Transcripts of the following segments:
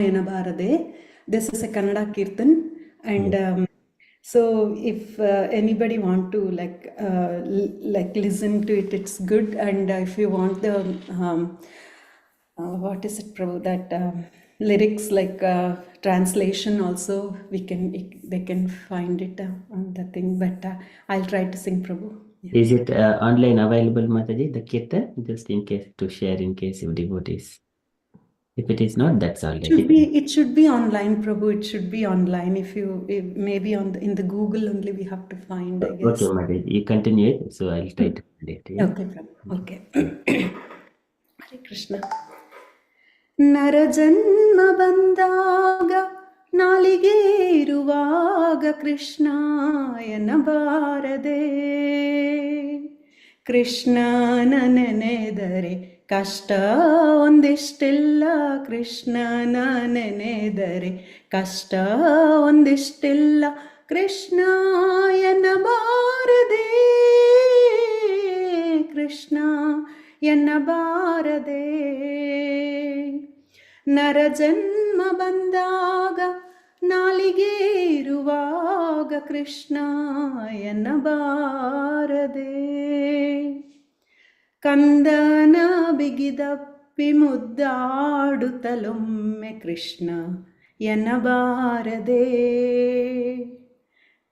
Enabarade. This is a Kannada Kirtan, and so if anybody want to like listen to it, it's good. And if you want the what is it, Prabhu? That lyrics translation also, they can find it on the thing. But I'll try to sing, Prabhu. Yeah. Is it online available, Mataji, the Kirtan? Just in case to share in case if devotees. If it is not, that's all right. It should be online, Prabhu. It should be online. If maybe in the Google only we have to find, I guess. Okay, Mataji, you continue it. So I'll try to find it. Yeah? Okay, Prabhu. Okay. Hare Krishna. ನರಜನ್ಮ ಬಂದಾಗ ನಾಲಿಗೆ ಇರುವಾಗ ಕೃಷ್ಣ ಎನ್ನಬಾರದೆ. ಕೃಷ್ಣನ ನೆನೆದರೆ ಕಷ್ಟ ಒಂದಿಷ್ಟಿಲ್ಲ. ಕೃಷ್ಣನ ನೆನೆದರೆ ಕಷ್ಟ ಒಂದಿಷ್ಟಿಲ್ಲ. ಕೃಷ್ಣ ಎನ್ನಬಾರದೆ. ಕೃಷ್ಣ ಎನ್ನಬಾರದೆ. ನರಜನ್ಮ ಬಂದಾಗ ನಾಲಿಗೆ ಇರುವಾಗ ಕೃಷ್ಣ ಎನ್ನಬಾರದೆ. ಕಂದನ ಬಿಗಿದಪ್ಪಿ ಮುದ್ದಾಡುತ್ತಲೊಮ್ಮೆ ಕೃಷ್ಣ ಎನ್ನಬಾರದೆ.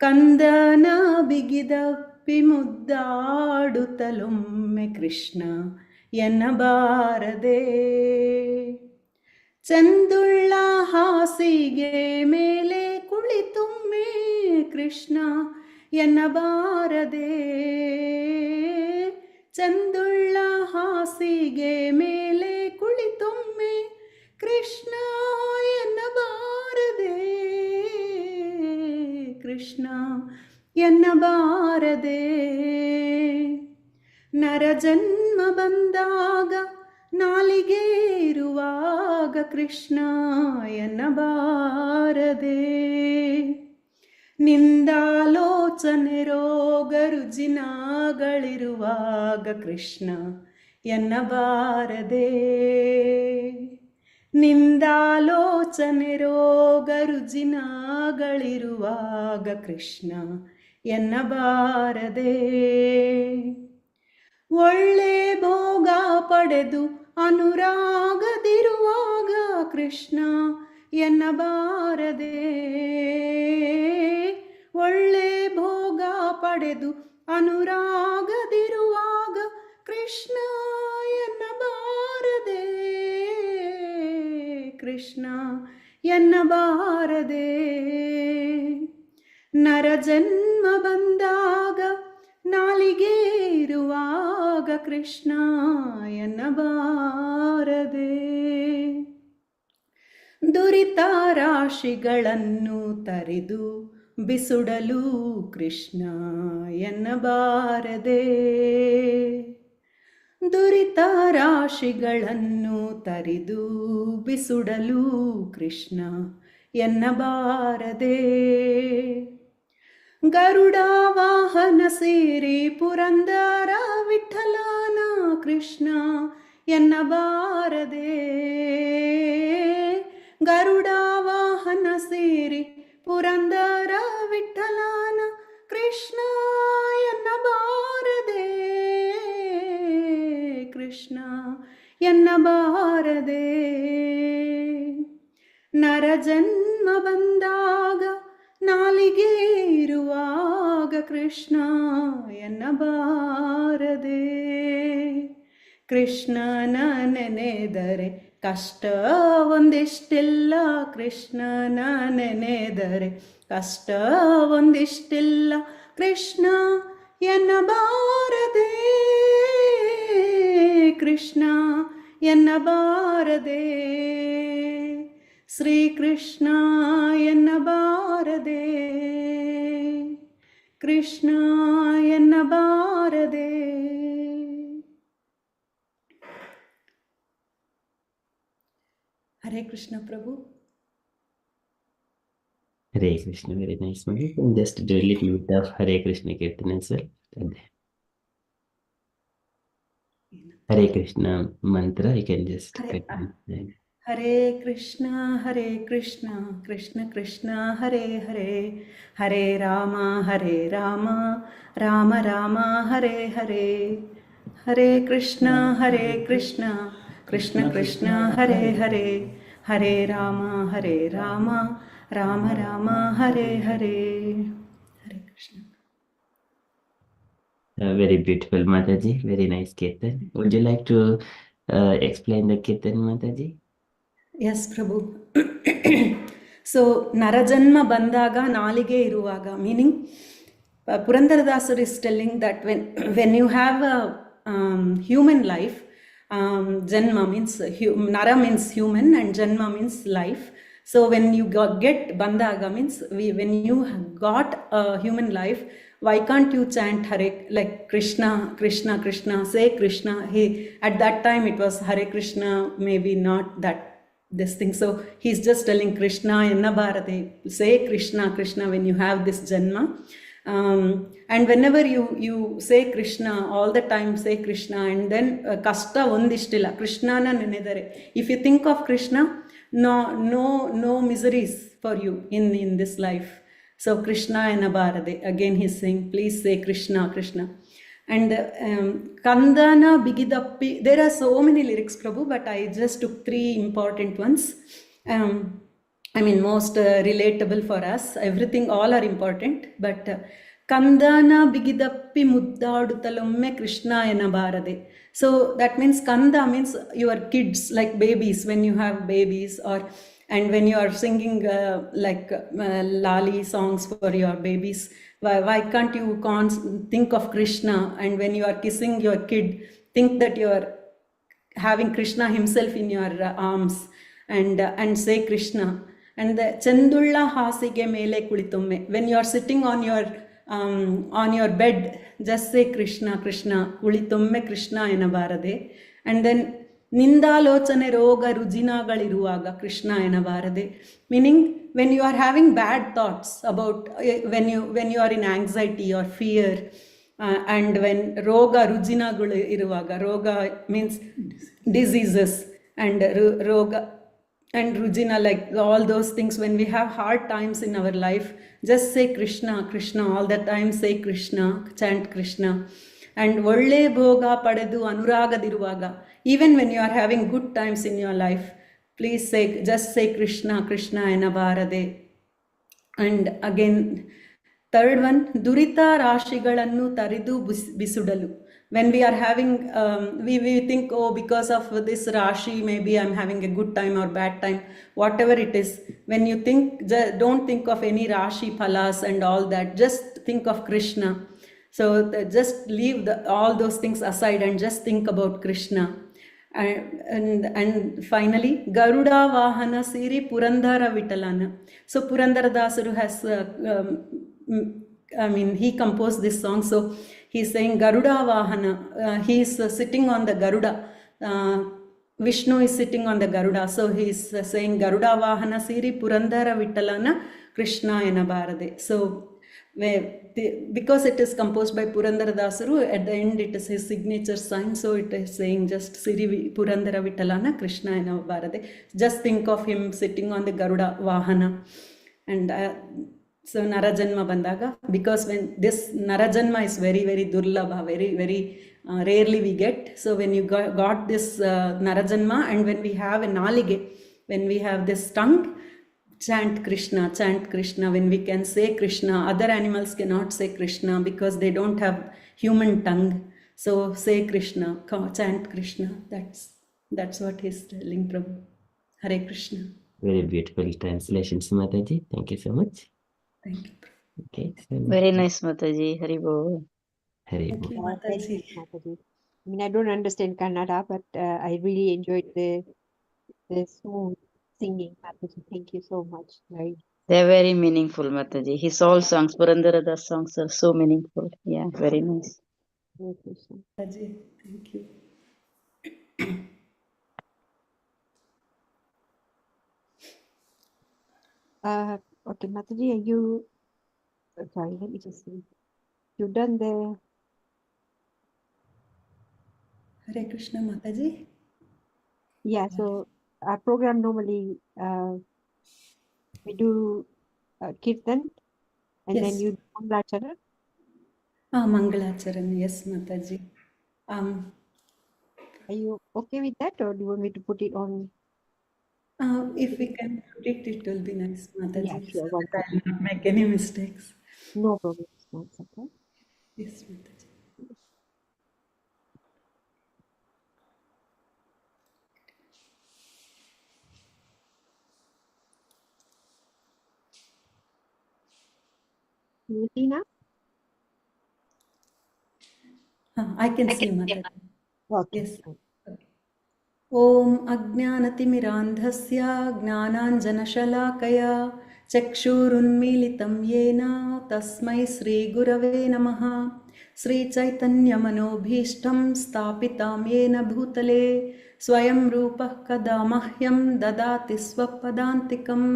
ಕಂದನ ಬಿಗಿದಪ್ಪಿ ಮುದ್ದಾಡುತ್ತಲೊಮ್ಮೆ ಕೃಷ್ಣ ಎನ್ನಬಾರದೆ. ಚಂದುಳ್ಳ ಹಾಸಿಗೆ ಮೇಲೆ ಕುಳಿತೊಮ್ಮೆ ಕೃಷ್ಣ ಎನ್ನಬಾರದೆ. ಚಂದುಳ್ಳ ಹಾಸಿಗೆ ಮೇಲೆ ಕುಳಿತೊಮ್ಮೆ ಕೃಷ್ಣ ಎನ್ನಬಾರದೆ. ಕೃಷ್ಣ ಎನ್ನಬಾರದೆ. ನರಜನ್ಮ ಬಂದಾಗ ನಾಲಿಗೆ ಇರುವಾಗ ಕೃಷ್ಣ ಎನ್ನಬಾರದೆ. ನಿಂದಾಲೋಚನೆ ರೋಗ ರುಜಿನಗಳಿರುವಾಗ ಕೃಷ್ಣ ಎನ್ನಬಾರದೆ. ನಿಂದಾಲೋಚನೆ ರೋಗ ರುಜಿನಗಳಿರುವಾಗ ಕೃಷ್ಣ ಎನ್ನಬಾರದೆ. ಒಳ್ಳೆ ಭೋಗ ಪಡೆದು ಅನುರಾಗದಿರುವಾಗ ಕೃಷ್ಣ ಎನ್ನಬಾರದೆ. ಒಳ್ಳೆ ಭೋಗ ಪಡೆದು ಅನುರಾಗದಿರುವಾಗ ಕೃಷ್ಣ ಎನ್ನಬಾರದೆ. ಕೃಷ್ಣ ಎನ್ನಬಾರದೆ. ನರಜನ್ಮ ಬಂದಾಗ ನಾಲಿಗೆ ಇರುವಾಗ ಕೃಷ್ಣ ಎನ್ನಬಾರದೆ. ದುರಿತ ರಾಶಿಗಳನ್ನು ತರಿದು ಬಿಸುಡಲು ಕೃಷ್ಣ ಎನ್ನಬಾರದೆ. ದುರಿತ ರಾಶಿಗಳನ್ನು ತರಿದು ಬಿಸುಡಲು ಕೃಷ್ಣ ಎನ್ನಬಾರದೆ. ಗರುಡ ವಾಹನ ಸೇರಿ ಪುರಂದರ ವಿಠಲನ ಕೃಷ್ಣ ಎನ್ನಬಾರದೆ. ಗರುಡ ವಾಹನ ಸೇರಿ ಪುರಂದರ ವಿಠಲನ ಕೃಷ್ಣ ಎನ್ನಬಾರದೆ. ಕೃಷ್ಣ ಎನ್ನಬಾರದೆ. ನರಜನ್ಮ ಬಂದಾಗ ನಾಲಿಗೆ ಇರುವಾಗ ಕೃಷ್ಣ ಎನ್ನಬಾರದೆ. ಕೃಷ್ಣನ ನೆನೆದರೆ ಕಷ್ಟ ಒಂದಿಷ್ಟಿಲ್ಲ. ಕೃಷ್ಣನ ನೆನೆದರೆ ಕಷ್ಟ ಒಂದಿಷ್ಟಿಲ್ಲ. ಕೃಷ್ಣ ಎನ್ನಬಾರದೆ. ಕೃಷ್ಣ ಎನ್ನಬಾರದೆ. ಶ್ರೀಕೃಷ್ಣ ಎನ್ನಬಾರದೆ. ಕೃಷ್ಣ ಎನ್ನಬಾರದೆ. ಹರೇ ಕೃಷ್ಣ ಪ್ರಭು. Hare Krishna, very nice. Maybe you can just do a little bit of Hare Krishna Kirtan as well. Hare Krishna mantra, you can just Hare Hare Krishna, Krishna Krishna, Hare Hare, Hare Rama, Rama Rama, Hare Hare. Hare Krishna, Krishna Krishna, Hare Hare, Hare Rama, Rama Rama, Hare Hare. Hare Krishna. Very beautiful, Mataji. Very nice Kirtan. Would you like to explain the Kirtan, Mataji? Yes, Prabhu. So, Narajanma Bandaga Nalige Iruvaga, meaning Purandaradasar is telling that when you have a human life, Janma means, Nara means human and Janma means life. So when you get Bandaga means, when you got a human life, why can't you chant Hare, like Krishna, Krishna, Krishna, say Krishna. At that time it was Hare Krishna, maybe not that this thing. So he's just telling Krishna, Enna Bharate, say Krishna, Krishna when you have this Janma. And whenever you say Krishna, all the time say Krishna, and then kasta ondishtila, Krishna na nenedare. If you think of Krishna, no miseries for you in this life. So Krishna Enna Bharate, again he's saying, please say Krishna, Krishna. And Kandana Bigidappi, there are so many lyrics, Prabhu, but I just took 3 important ones. I mean, most relatable for us. Everything, all are important. But Kandana Bigidappi Muddadutalomme Krishna Enna. So that means Kanda means your kids, like babies, when you have babies, and when you are singing lali songs for your babies. Why can't you think of Krishna? And when you are kissing your kid, think that you are having Krishna himself in your arms, and say Krishna. And the Chandulla Hasige Mele Kulitumme, when you are sitting on your bed, just say Krishna, Krishna, Kulitumme Krishna Enna Bharate. And then Nindalochane Roga Rujinagaliruvaga Krishna Enna Bharate. Meaning, when you are having bad thoughts about, when you are in anxiety or fear, and when Roga Rujinagulu Iruvaga, Roga means diseases, and Roga and Rujina, like all those things, when we have hard times in our life, just say Krishna, Krishna, all the time say Krishna, chant Krishna. And Volle Bhoga Padedu Anuragadiruvaga, even when you are having good times in your life, please just say Krishna, Krishna Enna Bharate. And again, third one, Durita Rashigalannu Taridu Bisudalu. When we are having, we think, oh, because of this Rashi, maybe I'm having a good time or bad time, whatever it is. When you think, don't think of any Rashi Phalas and all that, just think of Krishna. So just leave all those things aside and just think about Krishna. And finally, Garuda Vahana Siri Purandara Vitalana. So Purandara Daasaru has, he composed this song. So he's saying Garuda Vahana. He is sitting on the Garuda. Vishnu is sitting on the Garuda. So he's saying Garuda Vahana Siri Purandara Vitalana Krishna Enna Bharate. So because it is composed by Purandara Daasaru, at the end it is his signature sign, so it is saying just Siri Purandara Vitalana Krishna Enna Bharate. Just think of him sitting on the Garuda Vahana. And so Narajanma Bandaga, because when this Narajanma is very, very durlabha, very, very rarely we get. So when you got this Narajanma, and when we have a nalige, when we have this tongue, chant Krishna, when we can say Krishna. Other animals cannot say Krishna because they don't have human tongue. So say Krishna, chant Krishna. That's what he's telling, Prabhu. Hare Krishna. Very beautiful translations, Mataji. Thank you so much. Thank you, Prabhu. Okay. Very nice, Mataji. Hari Bol. Hari Thank Bol. you, Thank Mataji. you, Mataji. I mean, I don't understand Kannada, but I really enjoyed the smooth singing, Mataji. Thank you so much. They're very meaningful, Mataji. His all songs, Purandara Das songs are so meaningful. Yeah, very nice. Mataji, thank you. Okay, Mataji, are you? Sorry, let me just see. You've done the. Hare Krishna, Mataji. Yeah, so our program normally we do kirtan and then Yes. you do Mangalacharan. Mangalacharan, yes, Mataji. Are you okay with that, or do you want me to put it on? If we can put it, it will be nice, Yeah, Mataji, so sure. One that I second. will not make any mistakes. No problem. One second. Yes, Mataji. You see now? I can see, Mataji. Okay. Yes. ॐ अज्ञानतिमिरान्धस्य ज्ञानाञ्जनशलाकया चक्षुरुन्मीलितं येन तस्मै श्रीगुरवे नमः। श्रीचैतन्यमनोभीष्टं स्थापितां येन भूतले स्वयं रूपः कदा मह्यं ददाति स्वपदान्तिकम्।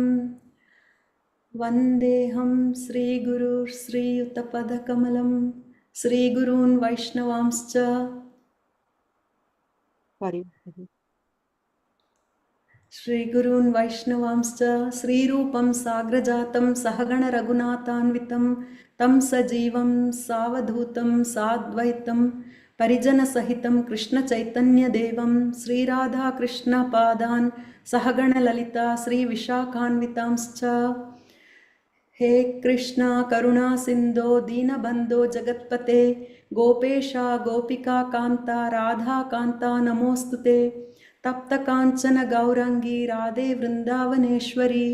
वन्देऽहं श्रीगुरुश्रीयुतपदकमलं श्रीगुरून् वैष्णवांश्च Sorry. श्रीगुरून् वैष्णवांश्च श्रीरूपं साग्रजातं सहगण रघुनाथान्वितं तं सजीवं सावधूतं साद्वैतं परिजनसहितं कृष्णचैतन्यदेवं श्रीराधाकृष्णपादान् सहगणललिता श्रीविशाखान्वितांश्च। हे कृष्णा करुणा सिन्धो दीनबन्धो जगत्पते गोपेशा गोपिका कान्ता राधा कान्ता नमोऽस्तुते। तप्तकाञ्चन गौरङ्गी राधे वृन्दावनेश्वरी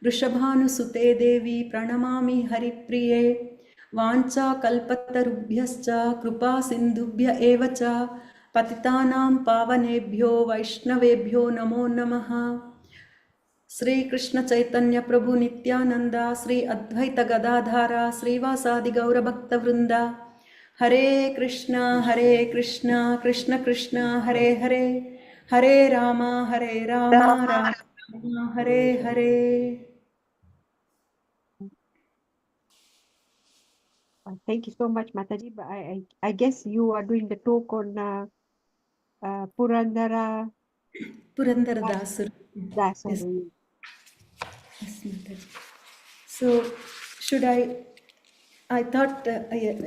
वृषभानुसुते देवी प्रणमामि हरिप्रिये। वाञ्छाकल्पतरुभ्यश्च कृपा सिन्धुभ्य एव च पतितानां पावनेभ्यो वैष्णवेभ्यो नमो नमः। श्री कृष्ण चैतन्य प्रभु नित्यानंद श्री अद्वैत गदाधारा श्रीवासादि गौर भक्त वृंदा हरे Krishna Krishna Krishna Hare Hare Hare Ram Ram Ram Hare Hare. Thank you so much, Mataji. But I guess you are doing the talk on Purandara Purandara Daasaru. Yes, Daasaru. yes, Mataji. So should I thought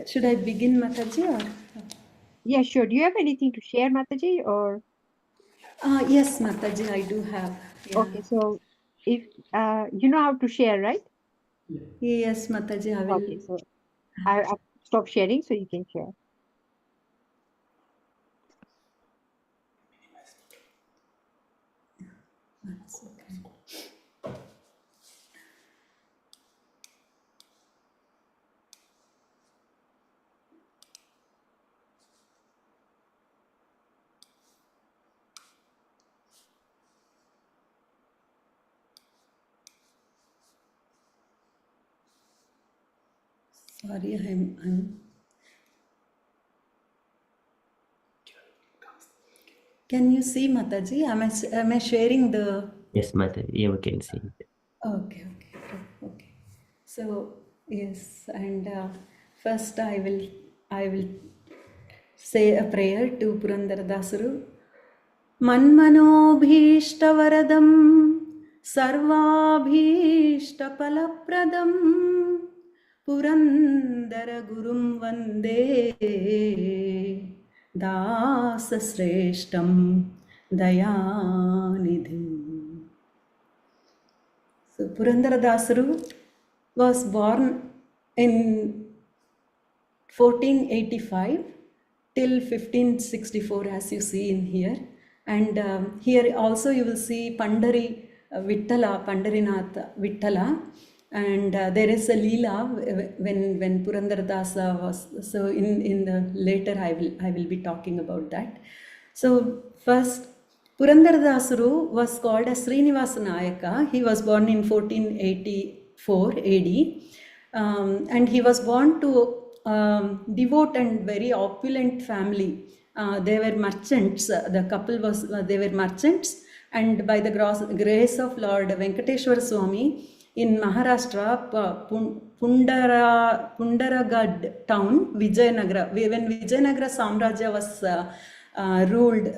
should I begin, Mataji, or Yeah, sure. Do you have anything to share, Mataji? Or yes, Mataji, I do have. Yeah. okay, so if you know how to share, right? Yes, Mataji, I will. Okay, so I'll stop sharing so you can share. That's okay. Sorry, I'm. Can you see, Mataji? Am I sharing the? Yes, Mataji, you can see it. Okay. So yes, and first I will say a prayer to Purandara Daasaru. मन्मनोभीष्टवरदं सर्वाभीष्टफलप्रदं पुरन्दरगुरुं वन्दे दासश्रेष्ठं दयानिधिम्. So Purandara Daasaru was born in 1485 till 1564, as you see in here. And here also you will see Pandari Pandarinath Vittala. And there is a Leela when Purandara Dasa was, so in the later I will be talking about that. So first, Purandara Dasaru was called as Srinivasa Nayaka. He was born in 1484 AD. And he was born to devout and very opulent family. They were merchants. The couple was they were merchants, and by the grace of Lord Venkateshwara Swami in Maharashtra, Pundaragad town, Vijayanagara. When Vijayanagara Samrajya was ruled,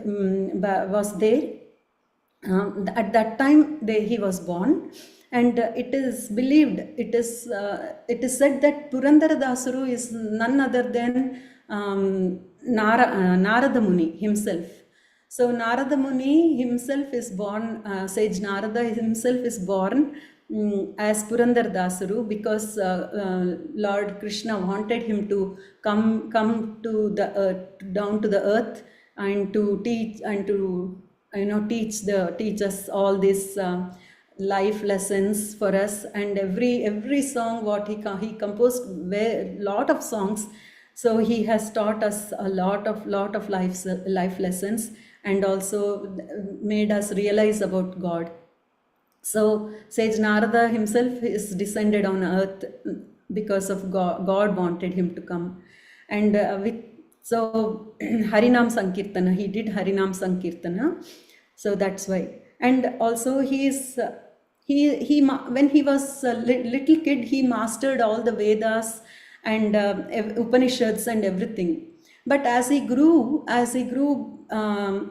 was there. at that time he was born, and it is believed, it is said that Purandara Dasaru is none other than Narada Muni himself. So Narada Muni himself is born, sage Narada himself is born as Purandar Dasaru, because Lord Krishna wanted him to come to the earth, down to the earth, and to teach, and to teach us all these life lessons for us. And every song what he composed lot of songs, so he has taught us a lot of life lessons, and also made us realize about God. So sage Narada himself is descended on earth because of God wanted him to come. And so Harinam Sankirtana, he did Harinam Sankirtana, so that's why. And also he when he was a little kid, he mastered all the Vedas and Upanishads and everything. But as he grew,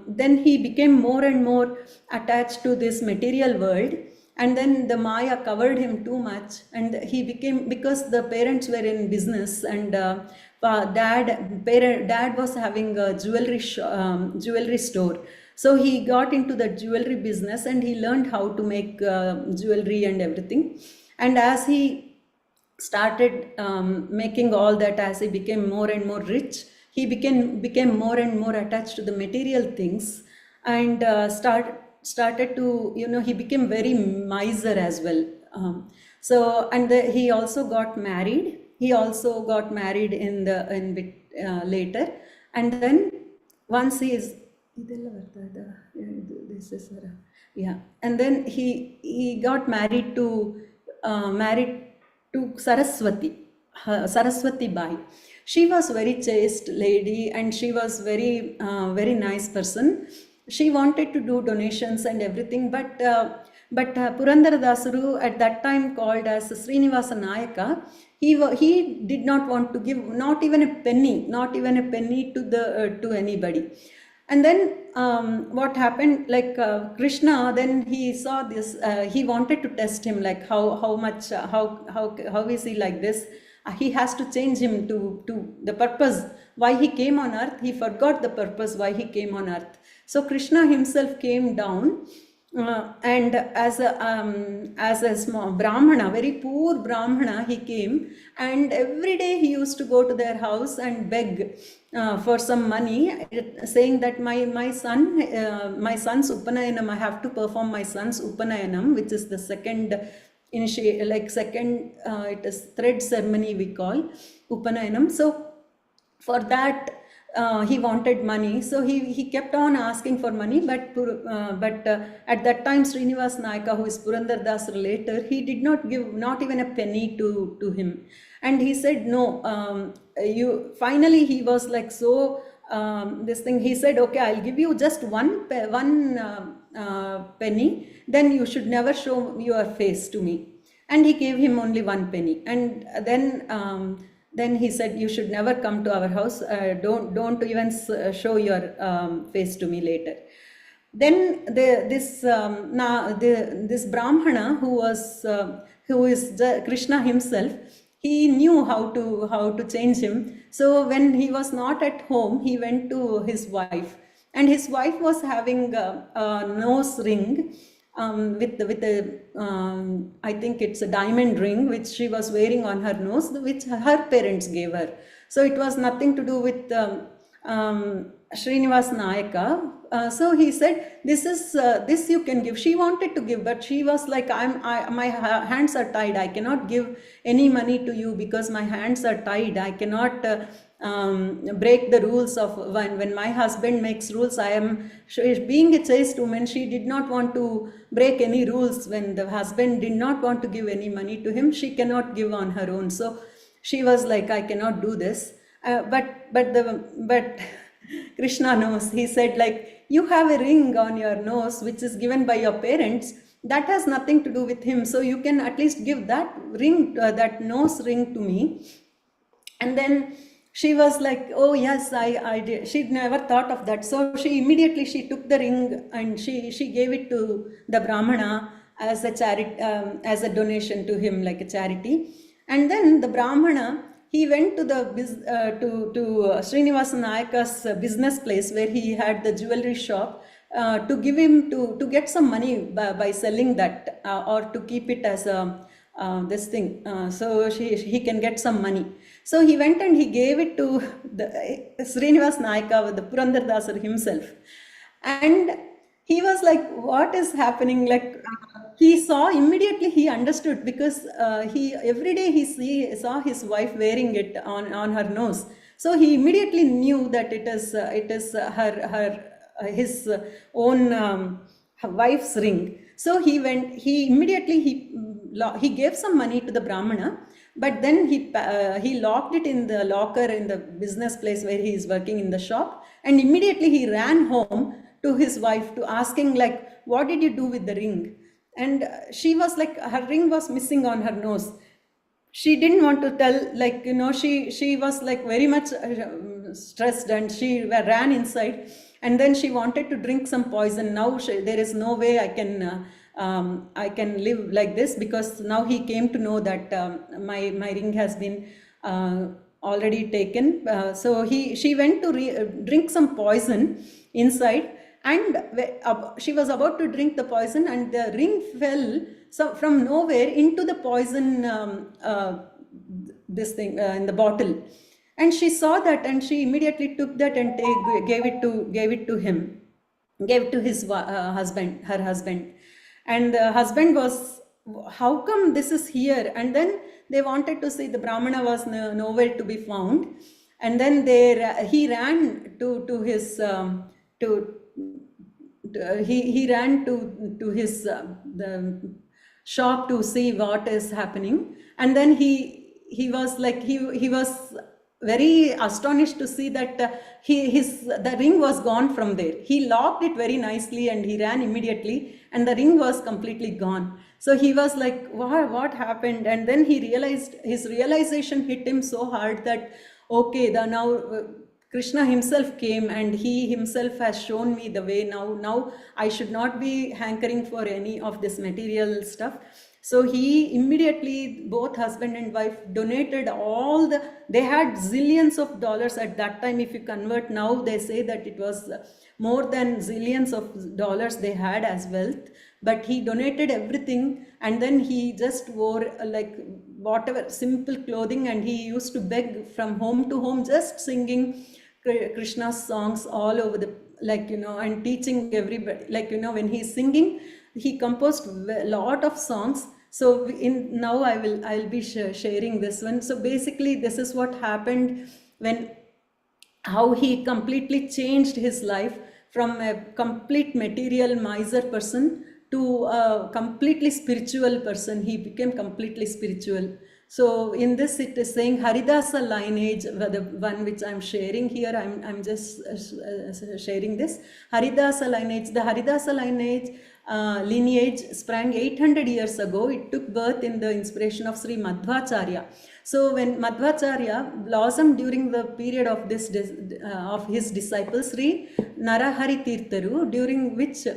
then he became more and more attached to this material world, and then the Maya covered him too much, and he became, because the parents were in business, and dad was having a jewelry store. So he got into the jewelry business, and he learned how to make jewelry and everything. And as he started making all that, as he became more and more rich, he became more and more attached to the material things, and started to, he became very miser as well. So, and he also got married. He also got married later, and then once he is and then he got married to Saraswati Bai. She was very chaste lady, and she was very nice person. She wanted to do donations and everything, but Purandara Dasaru, at that time called as Srinivasa Nayaka, he did not want to give not even a penny to anybody. And then what happened, like Krishna, then he saw this, he wanted to test him, like how is he like this? He has to change him to the purpose why he came on earth. He forgot the purpose why he came on earth. So Krishna himself came down, and as a small Brahmana, very poor Brahmana, he came, and every day he used to go to their house and beg for some money, saying that my son's Upanayanam, I have to perform my son's Upanayanam, which is the second it is thread ceremony we call Upanayanam. So for that he wanted money, so he kept on asking for money, but at that time Srinivas Nayaka, who is Purandar Das later, he did not give not even a penny to him. And he said no, finally he was like, so this thing, he said, okay, I'll give you just one penny, then you should never show your face to me. And he gave him only one penny, and then he said, you should never come to our house, don't even show your face to me later. Then this Brahmana, who is Krishna himself, he knew how to change him. So when he was not at home, he went to his wife, and his wife was having a nose ring with I think it's a diamond ring which she was wearing on her nose, which her parents gave her. So it was nothing to do with Srinivas Nayaka. So he said, this you can give. She wanted to give, but she was like, my hands are tied. I cannot give any money to you because my hands are tied. I cannot break the rules of when my husband makes rules. Being a chaste woman, she did not want to break any rules. When the husband did not want to give any money to him, she cannot give on her own. So she was like, I cannot do this. But Krishna knows. He said, like, you have a ring on your nose which is given by your parents. That has nothing to do with him. So you can at least give that ring, that nose ring to me. And then she was like, oh yes, I did. She never thought of that. So she took the ring and she gave it to the Brahmana as a charity, as a donation to him, like a charity. And then the Brahmana, he went to the Srinivasa Nayaka's business place where he had the jewelry shop, to give him to get some money by selling that, or to keep it as a this thing, so he can get some money. So he went and he gave it to the Srinivas Nayaka, the Purandara Daasaru himself. And he was like, what is happening? Like, he saw immediately, he understood, because he every day he saw his wife wearing it on her nose. So he immediately knew that it is his own her wife's ring. So he immediately he gave some money to the Brahmana, but then he locked it in the locker in the business place where he is working in the shop, and immediately he ran home to his wife to asking like, what did you do with the ring? And she was like, her ring was missing on her nose. She didn't want to tell, like, she was like very much stressed, and she ran inside, and then she wanted to drink some poison. Now there is no way I can live like this, because now he came to know that my ring has been already taken. So she went to drink some poison inside, and she was about to drink the poison, and the ring fell from nowhere into the poison, this thing in the bottle. And she saw that, and she immediately took that and gave it to him, gave it to his husband, her husband. And the husband was, how come this is here? And then they wanted to see, the Brahmana was nowhere to be found. And then he ran to his he ran to his the shop to see what is happening. And then he was like, he was very astonished to see that the ring was gone from there. He locked it very nicely and he ran immediately, and the ring was completely gone. So he was like, what happened? And then he realized, his realization hit him so hard that, okay, now Krishna himself came and he himself has shown me the way. Now I should not be hankering for any of this material stuff. So he immediately, both husband and wife, donated they had zillions of dollars at that time. If you convert now, they say that it was more than zillions of dollars they had as wealth. But he donated everything, and then he just wore like whatever simple clothing, and he used to beg from home to home, just singing Krishna's songs all over and teaching everybody. When he's singing, he composed a lot of songs. So now I'll be sharing this one. So basically, this is what happened how he completely changed his life from a complete material miser person to a completely spiritual person. He became completely spiritual. So in this, it is saying Haridasa lineage, the one which I'm sharing here. I'm just sharing this Haridasa lineage. The Haridasa lineage sprang 800 years ago. It took birth in the inspiration of Sri Madhvacharya. So when Madhvacharya blossomed during the period of of his disciple Sri Narahari Tirtharu, during which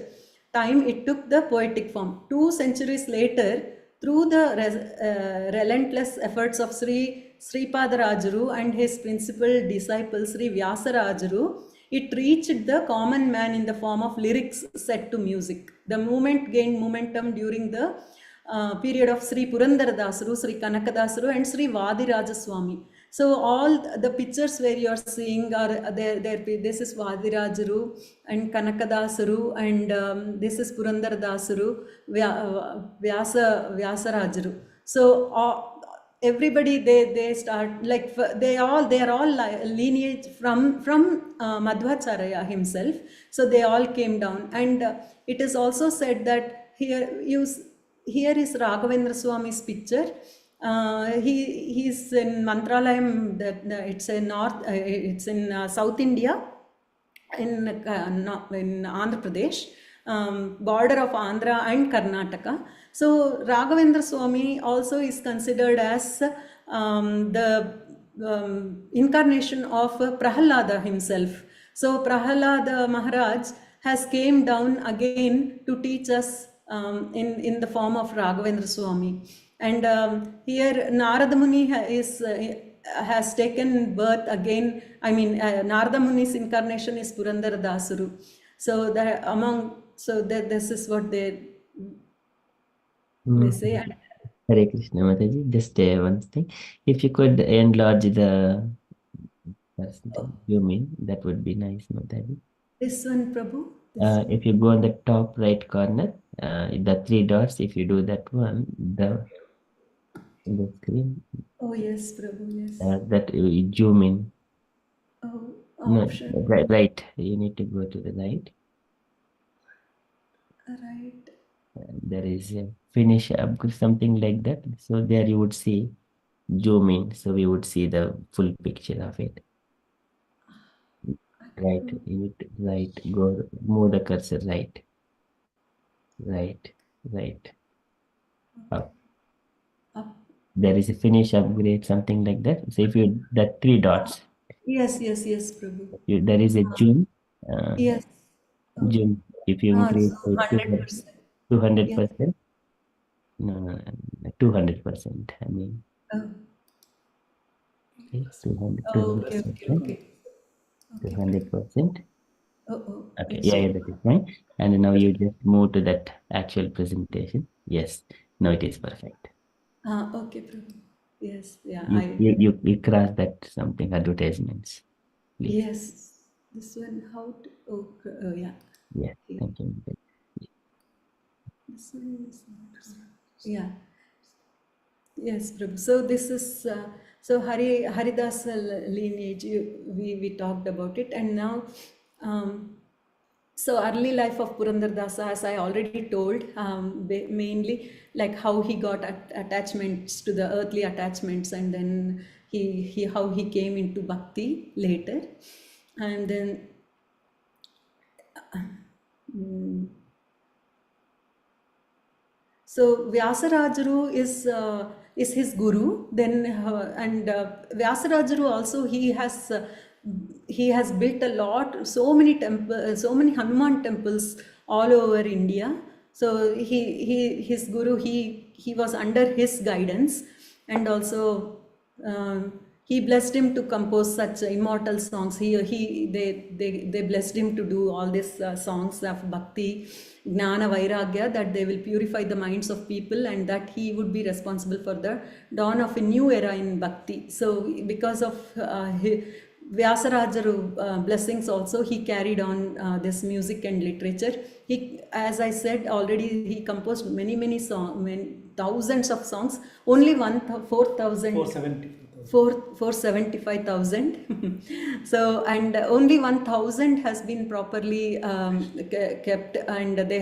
time it took the poetic form. 2 centuries later, through the relentless efforts of Sri Sripadarajuru and his principal disciple Sri Vyasarajuru, it reached the common man in the form of lyrics set to music. The movement gained momentum during the period of Sri Purandara Daasaru, Sri Kanakadasaru, and Sri Vadiraja Swami. So all the pictures where you are seeing are there. This is Vadirajaru and Kanakadasaru, and this is Purandara Daasaru, Vyasarajaru. So everybody they start like they are all lineage from Madhvacharya himself. So they all came down, and it is also said that here is Raghavendra Swami's picture. He's in Mantralayam. It's in South India, in Andhra Pradesh, border of Andhra and Karnataka. So Raghavendra Swami also is considered as the incarnation of Prahalada himself. So Prahalada Maharaj has came down again to teach us in the form of Raghavendra Swami. And here Narada Muni has taken birth again. I mean, Narada Muni's incarnation is Purandara Daasaru. So this is what they say. And Hare Krishna Mataji, just one thing. If you could enlarge the percentage, you mean, that would be nice, Mataji. this one, Prabhu. If you go on the top right corner, the 3 dots, if you do that one, the screen, Oh yes, Prabhu, yes. that you zoom in. Oh, No, option. right. You need to go to the right. Right. There is a finish up, something like that. So there you would see zoom in. So we would see the full picture of it. Right. You need to go move the cursor right. Up. There is a finish, upgrade, something like that. So if you the 3 dots. Yes, Prabhu. There is a zoom. Yes. Zoom. If you increase So 100%. 200%. No, 200%. I mean. Oh. Okay, 200. Okay. 200%. Oh. Okay, yeah, that is fine. And now you just move to that actual presentation. Yes, now it is perfect. Okay, Prabhu. Yes, yeah. You cross that something advertisements. Please. Yes. This one, how to, yeah. Yes, thank you. This one is not, yeah. Yes, Prabhu. So this is, so Haridas lineage, we talked about it. And now, so early life of Purandara, as I already told, mainly like how he got attachments to the earthly attachments, and then how he came into bhakti later, and then so Vyasarajaru is his guru. Then and Vyasarajaru also he has built a lot, so many Hanuman temples all over India. So his guru he was under his guidance, and also he blessed him to compose such immortal songs. They blessed him to do all these songs of bhakti, gnana, vairagya, that they will purify the minds of people, and that he would be responsible for the dawn of a new era in bhakti. So because of Vyasarajaru blessings also, he carried on this music and literature. He, as I said already, he composed many songs, thousands of songs. Only 475,000. So, and only 1,000 has been properly kept, and they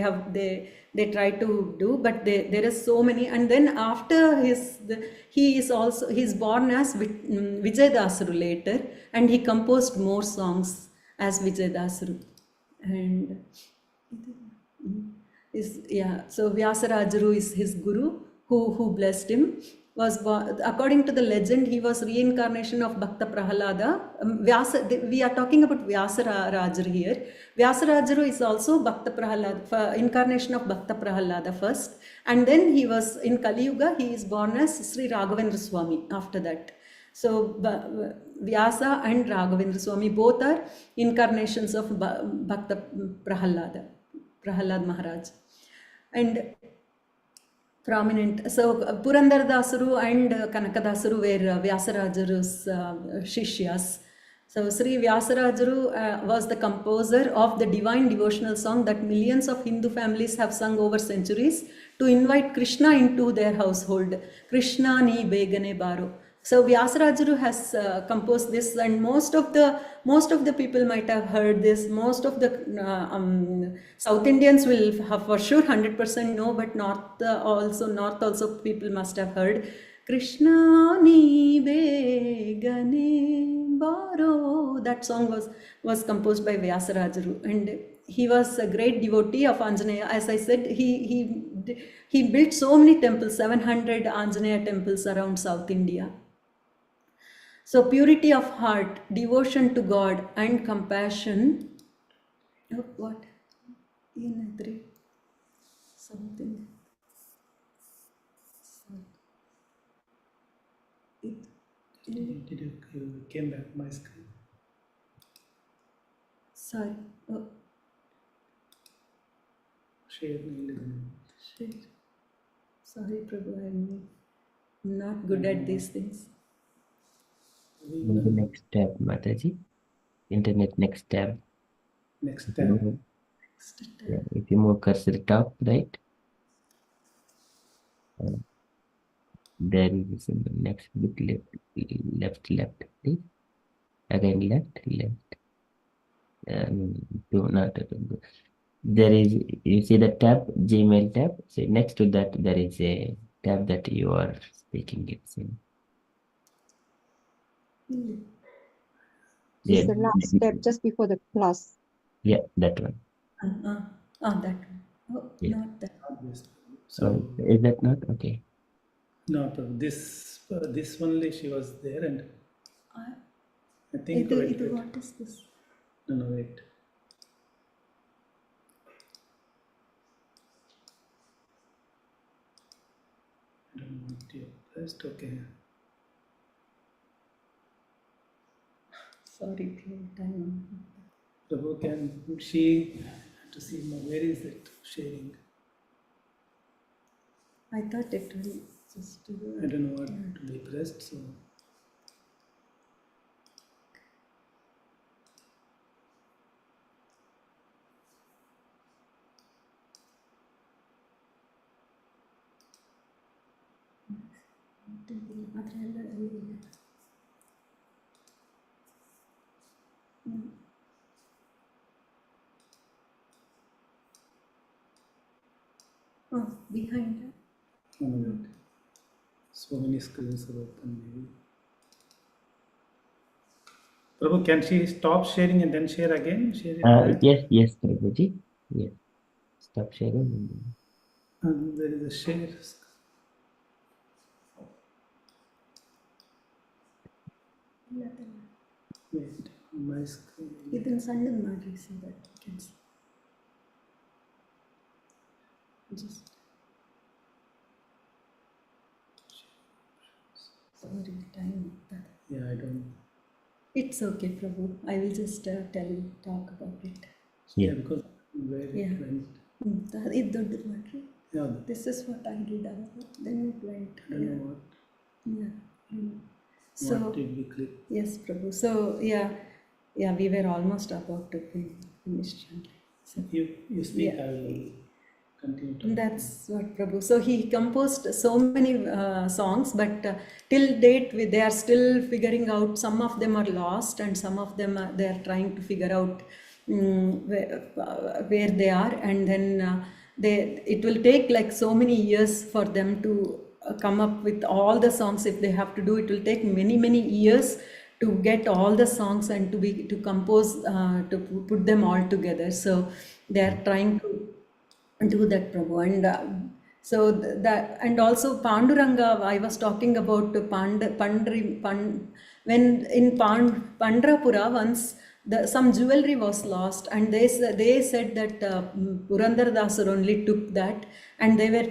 try to do, but there is so many. And then after he's born as Vijay Dasaru later, and he composed more songs as Vijay Dasaru. And so Vyasarajaru is his guru who blessed him. According to the legend, he was reincarnation of Bhakta Prahalada. We are talking about Vyasarajaru here. Vyasarajaru is also Bhakta Prahalada, incarnation of Bhakta Prahalada first, and then he was in Kali Yuga. He is born as Sri Raghavendra Swami after that. So Vyasa and Raghavendra Swami both are incarnations of Bhakta Prahalad Maharaj. And prominent. So Purandara Daasaru and Kanakadasaru were Vyasarajaru's Shishyas. So Sri Vyasarajaru was the composer of the divine devotional song that millions of Hindu families have sung over centuries to invite Krishna into their household. Krishna ni begane baro. So Vyasarajaru has composed this, and most of the people might have heard this. Most of the South Indians will have for sure 100% know, but North also people must have heard. Krishna ni begane baro. That song was composed by Vyasarajaru, and he was a great devotee of Anjaneya. As I said, he built so many temples, 700 Anjaneya temples around South India. So purity of heart, devotion to God and compassion. Oh, what? In 3 something. It, Did you came back my screen? sorry. Oh, Share shit. Sorry, Prabhu. I'm not good at these things. Maybe next tab, Mataji. Internet next tab. Next If you tab. move, yeah, if you move cursor top, right? There is a symbol next bit left, please. Again left. Do not. There is, you see the tab, Gmail tab. So next to that, there is a tab that you are speaking. It's in. This Yeah, is the last step just before the plus. yeah, that one. That one. Oh, Yeah. not that. Not this. So So is that not okay? no, this only she was there, and I- I think wait. What is this? No, wait. I don't know what you pressed. Okay. Sorry, Prabhu. Time. Prabhu, can she to see where is it sharing? I thought it will just. I don't know what to be pressed. So Oh, behind that. no, wait. So many screens are open. Maybe. Prabhu, can she stop sharing and then share again? Share it back? Yes, Prabhuji. Yes. Stop sharing. And there is a share. Wait, my screen. ಇದನ್ನ ಸಣ್ಣದು ಮಾಡ್ರಿ so that you can see. Just. Sorry, time. Yeah, I don't. It's okay, Prabhu. I will just talk about it. Yeah, because where Yeah. it went. ಇದು ದೊಡ್ಡದು ಮಾಡ್ರಿ. Yeah, This is what I did. Then it went. I don't know what. Yeah. So What did we click? yes, Prabhu. So yeah, we were almost about to finish. So You speak. Yeah. I will continue. Talking. that's what Prabhu. So he composed so many songs, but till date they are still figuring out. Some of them are lost, and some of them they are trying to figure out where they are, and then it will take like so many years for them to come up with all the songs. If they have to do it, will take many years to get all the songs and to compose to put them all together. So they are trying to do that, Prabhu. And so that, and also Panduranga, I was talking about when in Pandrapura once some jewelry was lost, and they said that Purandara Daasaru only took that, and they were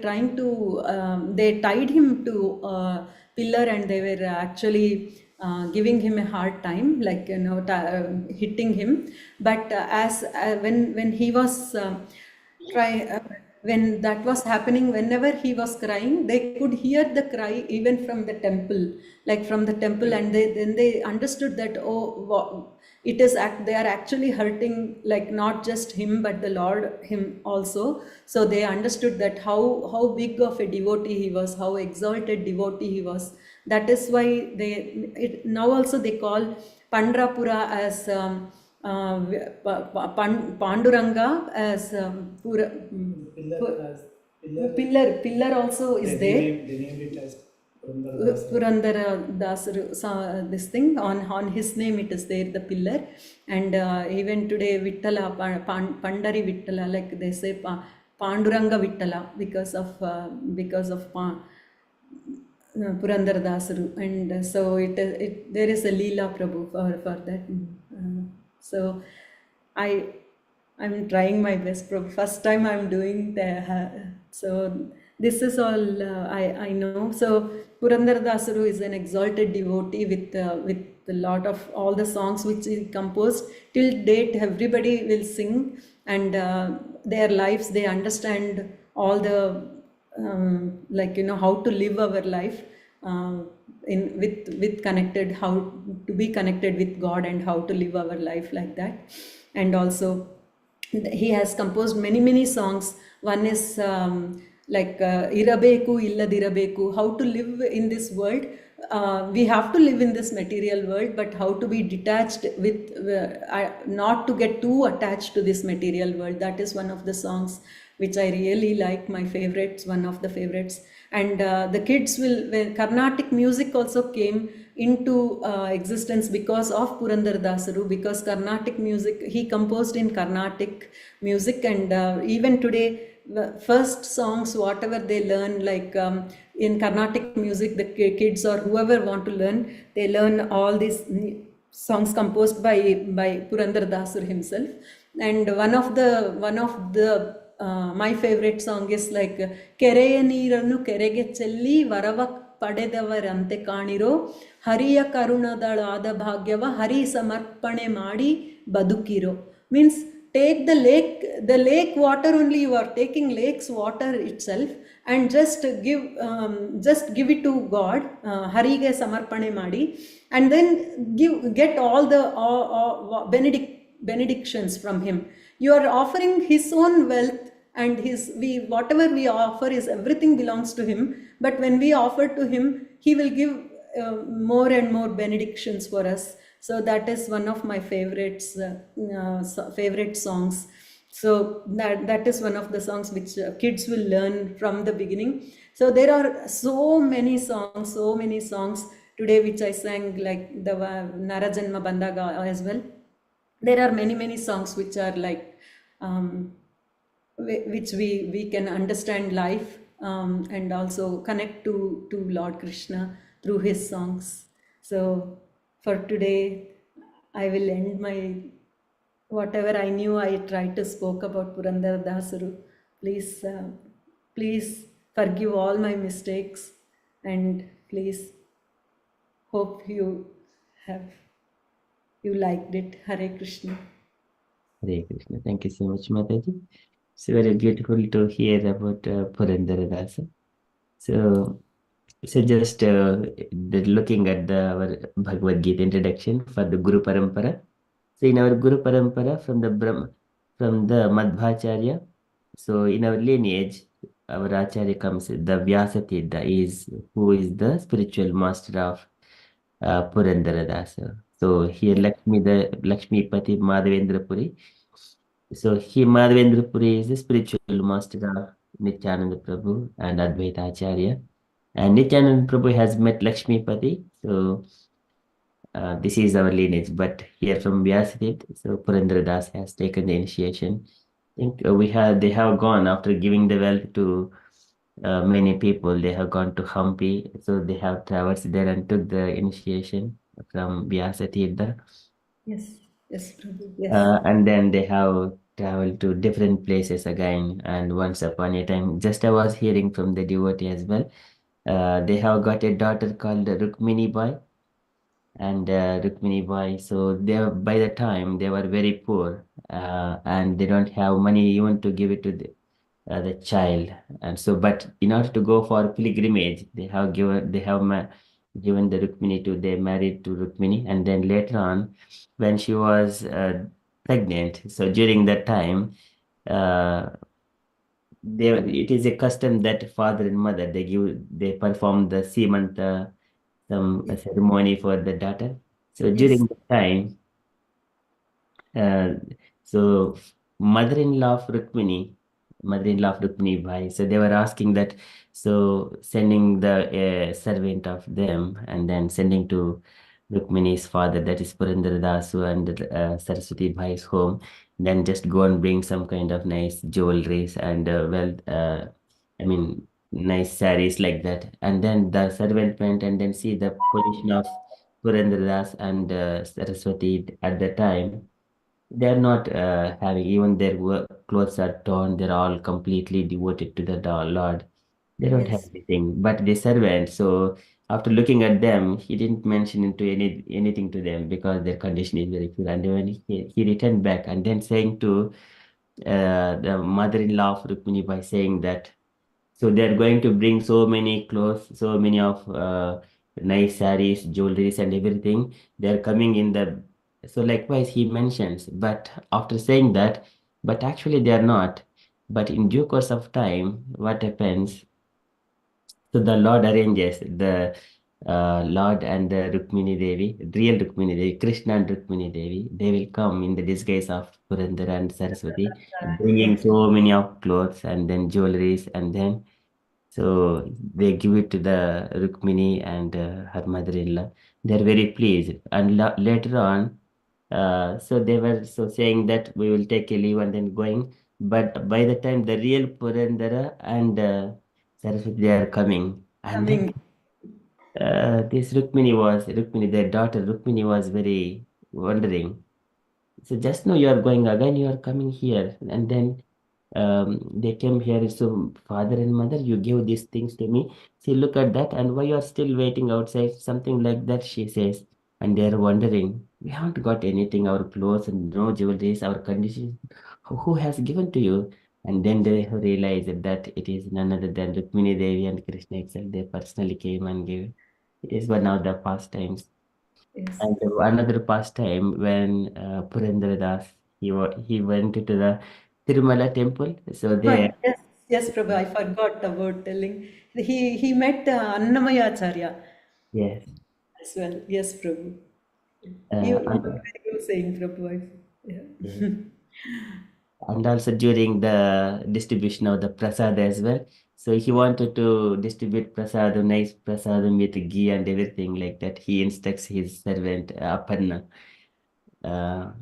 trying to they tied him to pillar, and they were actually giving him a hard time, like hitting him. But as when he was when that was happening, whenever he was crying, they could hear the cry even from the temple, and then they understood that, it is they are actually hurting, like not just him but the Lord him also. So they understood that how big of a devotee he was, how exalted devotee he was. That is why now also they call Pandrapura as Panduranga as pillar also is there. They named it as Purandara Daasaru. Purandara Daasaru, this thing on his name it is there, the pillar. And even today Vittala, Pandari Vittala, like they say Panduranga Vittala, because of Purandara Daasaru, and so there is a Leela Prabhu for that. So I'm trying my best. First time I'm doing so this is all I know. So Purandara Dasaru is an exalted devotee with a lot of all the songs which he composed. Till date, everybody will sing, and their lives, they understand all the like, how to live our life with connected, how to be connected with God, and how to live our life like that. And also he has composed many songs. One is like Irabeku Illadirabeku, how to live in this world. We have to live in this material world, but how to be detached with not to get too attached to this material world. That is one of the songs which I really like, my favorites, one of the favorites. And the kids when Carnatic music also came into existence because of Purandara Dasaru, because Carnatic music, he composed in Carnatic music, and even today, the first songs, whatever they learn, like in Carnatic music, the kids or whoever want to learn, they learn all these songs composed by Purandara Dasar himself. And one of the my favorite song is like Kereya Neerannu Kerege Chelli Varava ಪಡೆದವರಂತೆ ಕಾಣಿರೋ ಹರಿಯ ಕರುಣದಳಾದ ಭಾಗ್ಯವ ಹರಿ ಸಮರ್ಪಣೆ ಮಾಡಿ ಬದುಕಿರೋ. Means take the lake water only, you are taking lake's water itself and just give it to God, Harige ಸಮರ್ಪಣೆ ಮಾಡಿ, and then get all the benedictions from him. You are offering his own wealth, and whatever we offer is everything belongs to him, but when we offer to him, he will give more and more benedictions for us. So that is one of my favorite songs. So that is one of the songs which kids will learn from the beginning. So there are so many songs today which I sang, like the Narajanma Bandaga as well. There are many songs which are like which we can understand life and also connect to Lord Krishna through his songs. So for today, I will end my whatever I knew. I tried to spoke about Purandara Dasaru. Please forgive all my mistakes, and please hope you liked it. Hare Krishna. Hare Krishna. Thank you so much, Mataji. It's very beautiful to hear about Purandara Dasa. So just looking at our Bhagavad Gita introduction for the Guru Parampara. So in our Guru Parampara from the Madhvacharya, so in our lineage, our Acharya comes, the Vyasatidda who is the spiritual master of Purandara Dasa. So here Lakshmi Pati Madhavendra Puri. So Madhavendra Puri is the spiritual master of Nityananda Prabhu and Advaita Acharya. And Nityananda Prabhu has met Lakshmi Pati. So this is our lineage. But here from Vyasadeva, so Purandara Das has taken the initiation. I think they have gone after giving the wealth to many people. They have gone to Hampi. So they have traversed there and took the initiation from Vyasadeva. Yes, Prabhu. Yes. And then they have traveled to different places again. And once upon a time, just I was hearing from the devotee as well, they have got a daughter called Rukmini Bai. And Rukmini Bai, so by the time they were very poor, and they don't have money even to give it to the child. And so, but in order to go for pilgrimage, they have given the Rukmini they married to Rukmini. And then later on, when she was pregnant, so during that time, it is a custom that father and mother, they perform the Simanta, some ceremony for the daughter. So during the time, so mother-in-law of Rukmini Bhai, so they were asking that, so sending the servant of them, and then sending to Rukmini's father, that is Purandara Dasu and Saraswati Bhai's home, then just go and bring some kind of nice jewelries and nice saris like that. And then the servant went and then see the position of Purandradas and Saraswati at the time. They're not having, even their clothes are torn. They're all completely devoted to the Lord. They don't have Yes. anything. But the servant, so after looking at them, he didn't mention into anything to them because their condition is very poor. And when he returned back and then saying to the mother-in-law of Rukmini by saying that, so they're going to bring so many clothes, so many of nice saris, jewelries, and everything. They're coming in the. So likewise, he mentions, but after saying that, but actually they are not. But in due course of time, what happens? So the Lord arranges the Lord and the Rukmini Devi, real Rukmini Devi, Krishna and Rukmini Devi. They will come in the disguise of Purandara and Saraswati, bringing Okay. so many of clothes and then jewelries, and then so they give it to the Rukmini and her mother-in-law. They're very pleased. And later on, so they were so saying that we will take a leave and then going. But by the time the real Purandara and Saraswati they are coming, and then Coming. this Rukmini, their daughter Rukmini was very wondering. So just now you are going again, you are coming here, and then they came here. So father and mother, you give these things to me. See, look at that, and why you are still waiting outside? Something like that, she says, and they are wondering. We haven't got anything, our clothes and no jewelries, our conditions. Who has given to you? And then they realize that it is none other than Rukmini Devi and Krishna itself. They personally came and gave. It is one of the pastimes. Yes. And another pastime when Purandara Das he went to the Tirumala temple. So there, Yes, yes, Prabhu. I forgot about telling. He met Annamaya Acharya yes, as well. Yes, Prabhu. You and, were saying, Prabhu. yes. Yeah. And also during the distribution of the prasad as well. So he wanted to distribute prasadam, nice prasadam with ghee and everything like that. He instructs his servant Aparna. Uh,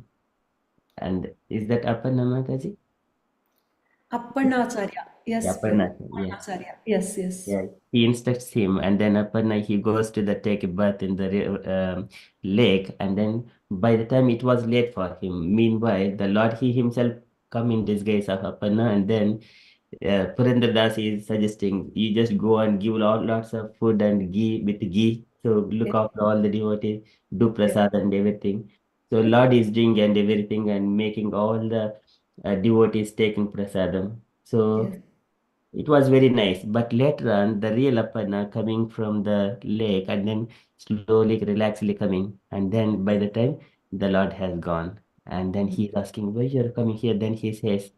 and is that Aparna Mataji? Appanacharya. Yeah, Yes, Prabhu. Aparna. Yes. Appanacharya. Yes, yes. Yeah, he instructs him, and then Aparna he goes to the take a bath in the lake, and then by the time it was late for him. Meanwhile, the Lord he himself come in disguise of Aparna, and then Purandar Das is suggesting you just go and give lots of food and ghee with ghee. So look Yes, after all the devotees, do yes, prasad and everything. So Lord is doing and everything and making all the devotees taking prasadam. So yes, it was very nice, but later on, the real Apana coming from the lake and then slowly, relaxedly coming, and then by the time the Lord has gone, and then he's asking, "Why you're coming here?" Then he says,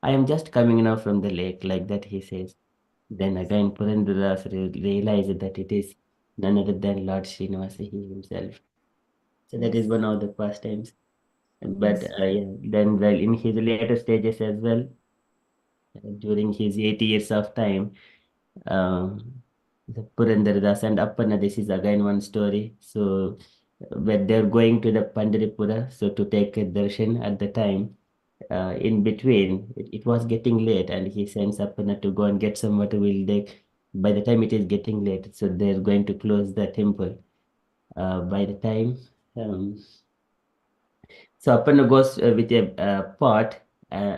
"I am just coming now from the lake," like that he says. Then again, Purandaras realized that it is none other than Lord Srinivasa he himself. So that is yes, one of the pastimes. But yes, yeah, then well, in his later stages as well, during his 80 years of time. The Purandardas and Appana, this is again one story. So when they're going to the Pandaripura, so to take a darshan at the time, in between, it was getting late, and he sends Appana to go and get some water. Will they? By the time it is getting late, so they're going to close the temple. By the time, um, so Appana goes with a pot,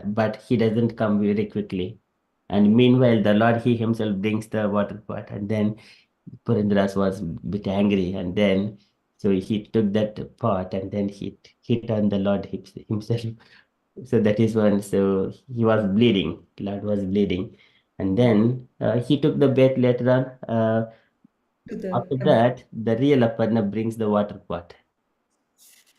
but he doesn't come very quickly. And meanwhile, the Lord he himself brings the water pot, and then Purandras was a bit angry, and then so he took that pot and then hit on the Lord himself. So that is one. So he was bleeding. Lord was bleeding, and then he took the bath later on. to the After temple. that, the real Aparna brings the water pot.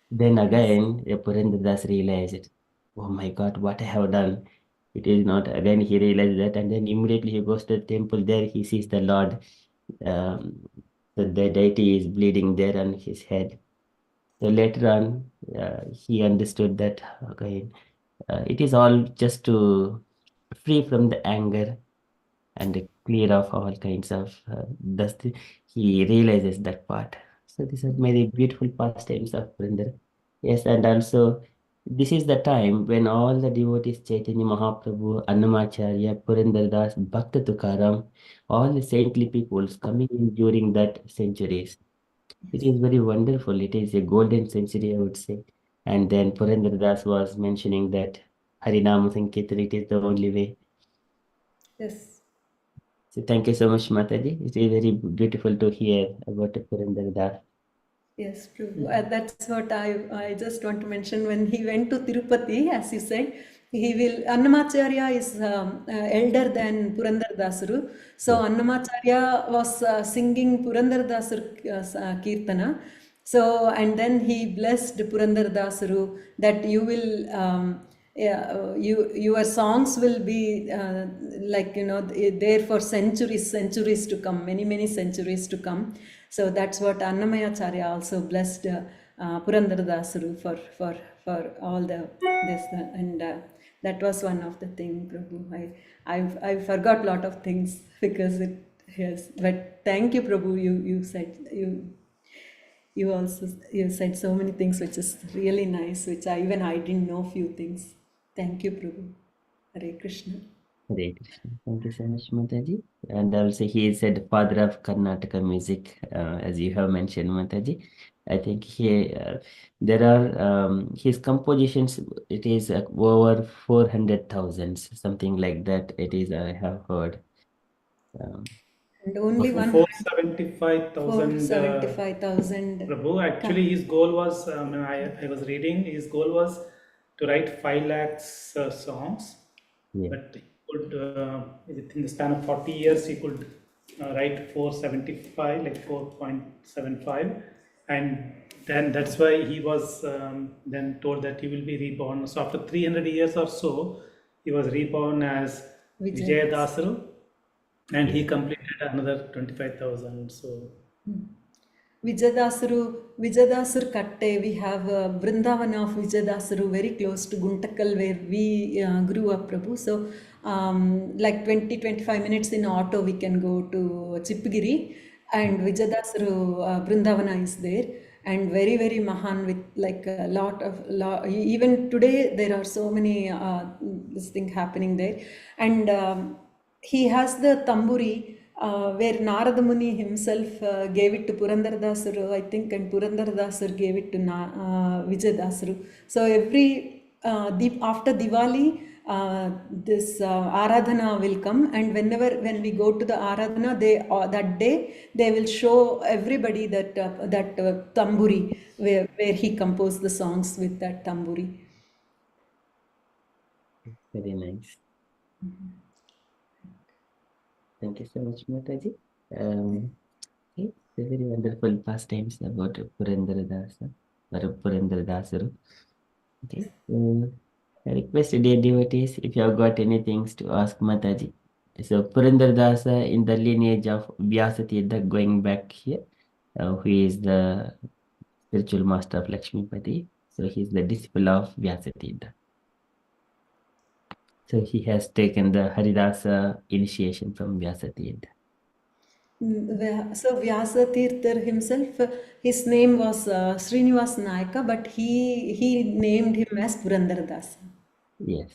Then Yes, again, Purandaras realized, oh my God, what I have done. It is not. Again, he realized that, and then immediately he goes to the temple. There he sees the Lord. Um, the deity is bleeding there on his head. So later on, he understood that again, it is all just to free from the anger and clear off all kinds of dust. He realizes that part. So these are very beautiful pastimes of Purandara. Yes, and also this is the time when all the devotees, Chaitanya Mahaprabhu, Annamacharya, Purandardas, Bhakta Tukaram, all the saintly peoples coming in during that centuries. It is very wonderful. It is a golden century, I would say. And then Purandardas was mentioning that Harinam Sankirtan, it is the only way. Yes. So thank you so much, Mataji. It is very beautiful to hear about Purandardas. Yes, Prabhu. That's what I just want to mention. When he went to Tirupati, as you said, he will Annamacharya is elder than Purandar Dasaru. So Annamacharya was singing Purandar Dasar Kirtana. So and then he blessed Purandar Dasaru that you will your songs will be like there for centuries to come, many centuries to come. So that's what Annamayacharya also blessed Purandara Dasaru for all the this and that was one of the thing, Prabhu. I forgot lot of things because it yes, but thank you, Prabhu. You said you said so many things which is really nice, which I didn't know few things. Thank you, Prabhu. Hare Krishna. Hare Krishna. Thank you so much, Mataji. And also, he is the father of Karnataka music, as you have mentioned, Mataji. I think there are his compositions. It is over 400,000, something like that. It is I have heard. And only one 475,000 475,000. Prabhu. Actually, his goal was, I was reading, his goal was to write 5 lakhs songs, Yeah. but he could, within the span of 40 years, he could write 475, like 4.75, and then that's why he was then told that he will be reborn. So after 300 years or so, he was reborn as Vijaya Dasaru, and he completed another 25,000. So Vijayadasaru Katte, we have Vrindavana of Vijayadasaru very close to Guntakal where we grew up, Prabhu. So like 20-25 minutes in auto we can go to Chipgiri, and Vijayadasaru Vrindavana is there, and very Mahan with like a even today there are so many this thing happening there, and he has the tamburi where Narada Muni himself gave it to Purandara Dasaru, I think, and Purandara Dasar gave it to Vijay Dasaru. So every after Diwali, this Aradhana will come, and when we go to the Aradhana, that day they will show everybody that tamburi where he composed the songs with that tamburi. Very nice. Thank you so much, Mataji. Okay, it's a very wonderful pastimes about Purandaradasa or Purandaradasaru. Okay, I request dear devotees if you have got any things to ask Mataji. So Purandaradasa in the lineage of Vyasatirtha going back here, who is the spiritual master of Lakshmipati. So he is the disciple of Vyasatirtha. So he has taken the Haridasa initiation from Vyasatirtha. So Vyasa Tirthar himself, his name was Srinivas Nayaka, but he named him as Purandara Dasa. Yes.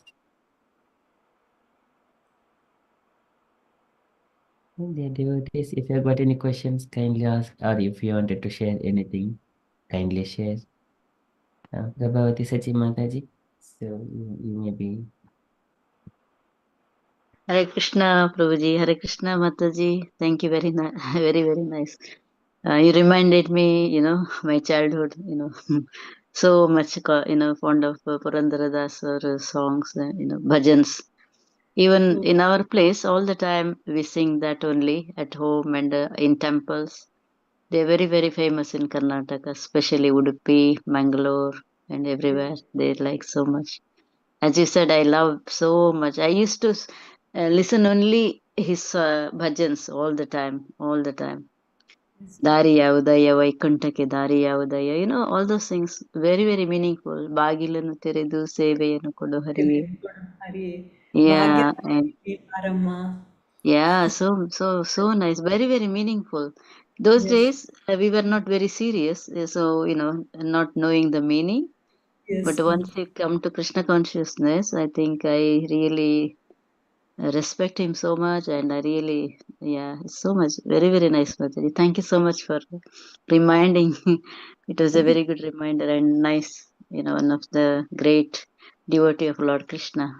Dear devotees, if you have got any questions, kindly ask, or if you wanted to share anything, kindly share. Prabhavati Sachi Mataji, so you may be. Hare Krishna, Prabhuji. Hare Krishna, Mataji. Thank you very very nice. You reminded me, my childhood, so much, fond of Purandara Dasar songs, bhajans. Even in our place, all the time we sing that only at home and in temples. They're very famous in Karnataka, especially Udupi, Mangalore, and everywhere. They like so much. As you said, I love so much. I used to listen only his bhajans all the time. Dari Yaudaya, Vaikuntake Dari Yaudaya, all those things, very meaningful. Bagilanu Teredu Seveyanu Kodu Hariye. Yeah, and yeah, so nice. Very meaningful. Those days we were not very serious, so not knowing the meaning. Yes. But once you come to Krishna consciousness, I think I really respect him so much, and I really, yeah, it's so much. Very, very nice, Mataji. Thank you so much for reminding. It was a very good reminder and nice, one of the great devotee of Lord Krishna,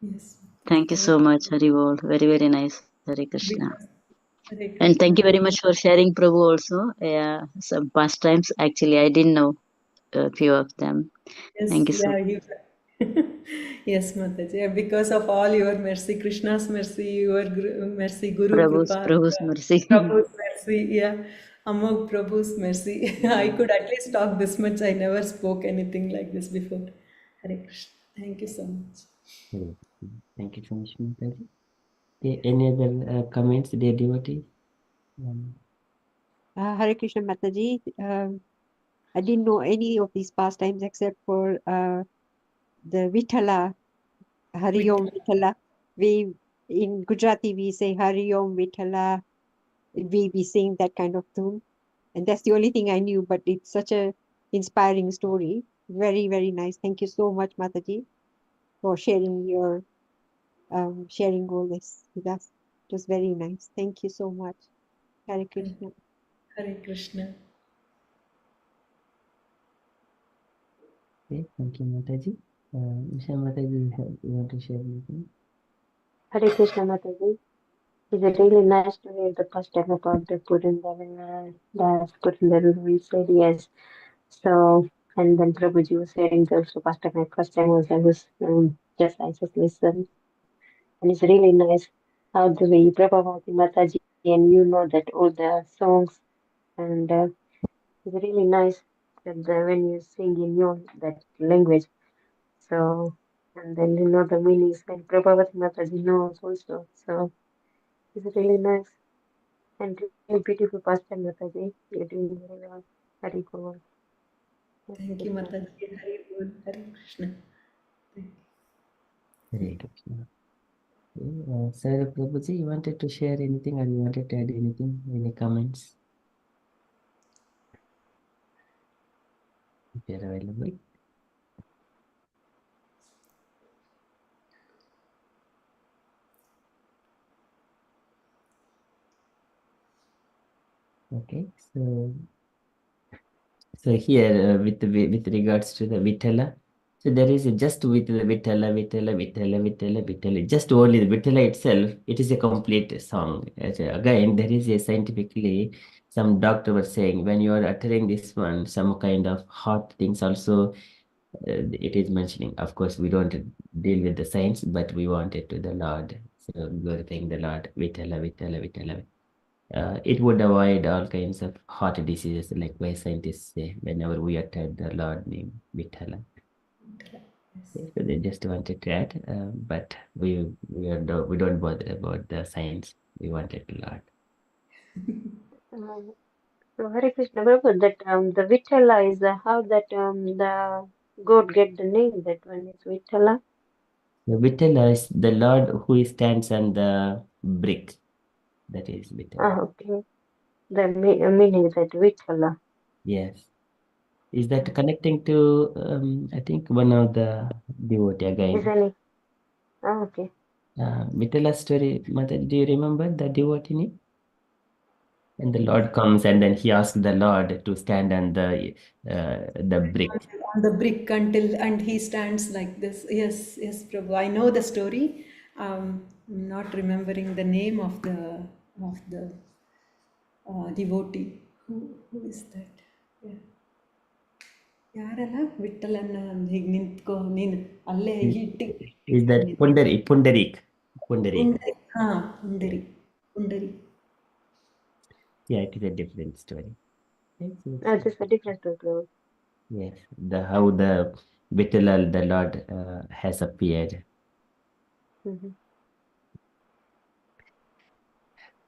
Yes. Thank you so much, Hari Bol. Very, very nice, Hare Krishna. Because Hare And thank you Krishna. very much for sharing Prabhu also. Yeah, some pastimes. Actually, I didn't know a few of them. Yes, Thank you so yeah, much. you. Yes, Mataji. Yeah, because of all your mercy, Krishna's mercy, your mercy, Guru Kripa, Prabhu's mercy. Prabhu's mercy, yeah, Amog Prabhu's mercy. I could at least talk this much. I never spoke anything like this before. Hare Krishna. Thank you so much. Thank you so much, Mataji. Okay, any other comments, dear devotees? Hare Krishna Mataji. I didn't know any of these pastimes except for the Vithala, Hari Om Vithala. We in Gujarati we say Hari Om Vithala. We sing that kind of tune, and that's the only thing I knew. But it's such a inspiring story. Very, very nice. Thank you so much, Mataji, for sharing your sharing all this with us. It was very nice. Thank you so much. Hare Krishna. Hare Krishna. Okay, thank you, Mataji. Usha Mataji, you want to share anything? Hare Krishna Mataji. It's really nice to hear the first time about the Purandara Daasaru. We said yes. So, and then Prabhuji was sharing the so first time, my first time was I just listened. And it's really nice how the way you Prabhupada Mataji and you know that all the songs and it's really nice that when you sing in your that language. So, and then you know the meanings and Prabhupada Mataji knows also. So it's really nice. And really beautiful pastime, Mataji. You're doing very well. Very cool. Thank you, Mataji. Hare Bol. Hare Krishna. Thank you. Hare Krishna. Okay, Sir Prabhuji, you wanted to share anything or you wanted to add anything? Any comments? If you're available. Okay, so here with regards to the Vitala, so there is just with the Vitala, just only the Vitala itself, it is a complete song. Again, there is a scientifically, some doctor was saying when you are uttering this one, some kind of hot things also it is mentioning. Of course, we don't deal with the science, but we want it to the Lord. So glorifying the Lord, Vitala. It would avoid all kinds of heart diseases, like why scientists say whenever we utter the Lord name, Vitala. So they just wanted to add, but we don't bother about the science. We wanted the Lord. So Hare Krishna Prabhu, that the Vitala is how that the God get the name. That one is Vitala. The Vitala is the Lord who stands on the brick. That is Vitala. Okay. The meaning that Vitala. Yes. Is that connecting to, I think, one of the devotee Is again? any? Okay. Vitala story, Mother, do you remember the devotee name? And the Lord comes and then he asks the Lord to stand on the brick. On the brick until and he stands like this. Yes, yes, Prabhu. I know the story. I'm not remembering the name of the devotee. Who is that? Yeah. ಯಾರಲ್ಲ ವಿಠಲನ್ನ ಹೀಗೆ ನಿಂತ್ಕೊ ನೀನು ಅಲ್ಲೇ ಇಟ್ಟಿಗೆ Is that Pundarik? ಪುಂಡರಿ ಹಾ ಪುಂಡರಿ ಪುಂಡರಿ. Yeah, it is a different story. Yes, This is a different Prabhu. yes. How the Vitala, the Lord has appeared. Mm-hmm.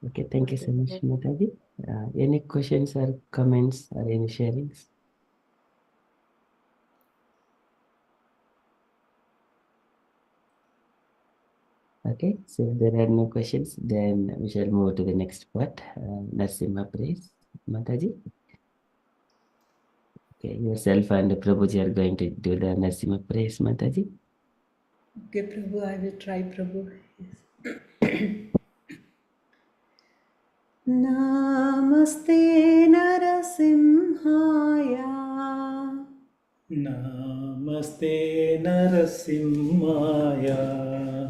Okay, thank you so much, Mataji. Any questions or comments or any sharings? Okay, so if there are no questions, then we shall move to the next part. Narsimha praise, Mataji. Okay, yourself and Prabhuji are going to do the Narsimha praise, Mataji. Okay, Prabhu, I will try, Prabhu. Yes. Namaste Narasimhaya Namaste Narasimhaya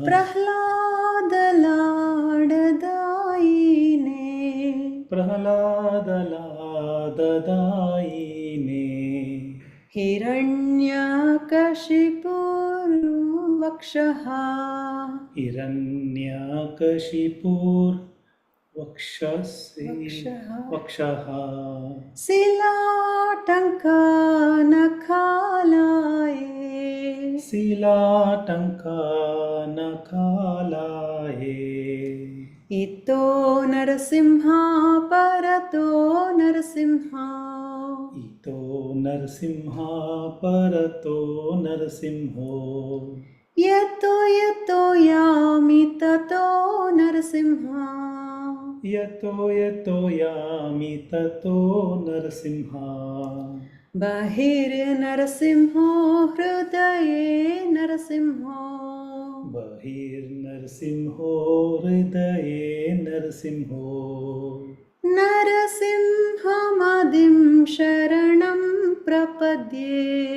Prahladalaadadaine Prahladalaadadaine Hiranyakashipurvakshaha Hiranyakashipur Vakshasi Vakshaha Vakshaha Silatankanakalaye Silatanka Nakalaye Ito Narasimha Parato Narasimha Ito Narasimha Parato Narasimho Yato Yato Yami Tato Narasimha Yato Yato Yami Tato Narasimha Bahir Narasimho Hridaye Narasimho Bahir Narasimho Hridaye Narasimho Narasimhamadim Sharanam Prapadye